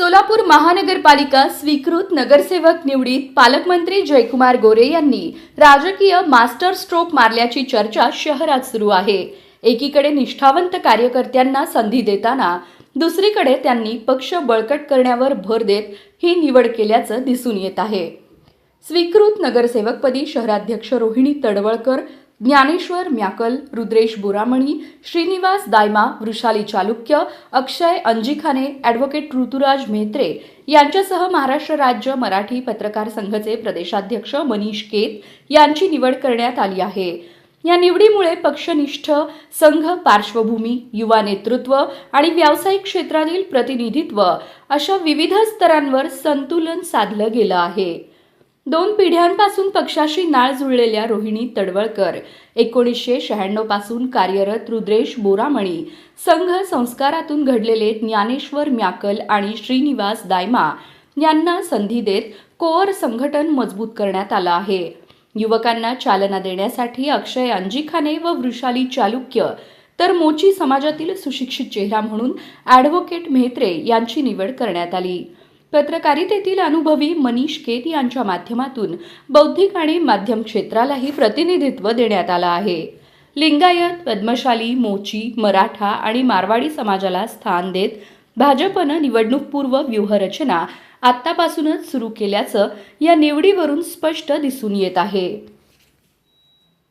सोलापूर महानगरपालिका स्वीकृत नगरसेवक निवडीत पालकमंत्री जयकुमार गोरे यांनी राजकीय मास्टर स्ट्रोक मारल्याची चर्चा शहरात सुरू आहे। एकीकडे निष्ठावंत कार्यकर्त्यांना संधी देताना दुसरीकडे त्यांनी पक्ष बळकट करण्यावर भर देत ही निवड केल्याचं दिसून येत आहे। स्वीकृत नगरसेवकपदी शहराध्यक्ष रोहिणी तडवळकर, ज्ञानेश्वर म्याकल, रुद्रेश बोरामणी, श्रीनिवास दायमा, वृषाली चालुक्य, अक्षय अंजिखाने, ॲडव्होकेट ऋतुराज म्हेत्रे यांच्यासह महाराष्ट्र राज्य मराठी पत्रकार संघाचे प्रदेशाध्यक्ष मनीष केत यांची निवड करण्यात आली आहे। या निवडीमुळे पक्षनिष्ठ, संघ पार्श्वभूमी, युवा नेतृत्व आणि व्यावसायिक क्षेत्रातील प्रतिनिधित्व अशा विविध स्तरांवर संतुलन साधलं गेलं आहे। 2 पिढ्यांपासून पक्षाशी नाळ जुळलेल्या रोहिणी तडवळकर, 1996 पासून कार्यरत रुद्रेश बोरामणी, संघ संस्कारातून घडलेले ज्ञानेश्वर म्याकल आणि श्रीनिवास दायमा यांना संधी देत कोअर संघटन मजबूत करण्यात आलं आहे। युवकांना चालना देण्यासाठी अक्षय अंजिखाने व वृषाली चालुक्य तर मोची समाजातील सुशिक्षित चेहरा म्हणून ॲडव्होकेट म्हेत्रे यांची निवड करण्यात आली। पत्रकारितेतील अनुभवी मनीष केत यांच्या माध्यमातून बौद्धिक आणि माध्यम क्षेत्रालाही प्रतिनिधित्व देण्यात आलं आहे। लिंगायत, पद्मशाली, मोची, मराठा आणि मारवाडी समाजाला स्थान देत भाजपनं निवडणूकपूर्व व्यूहरचना आत्तापासूनच सुरू केल्याचं या निवडीवरून स्पष्ट दिसून येत आहे।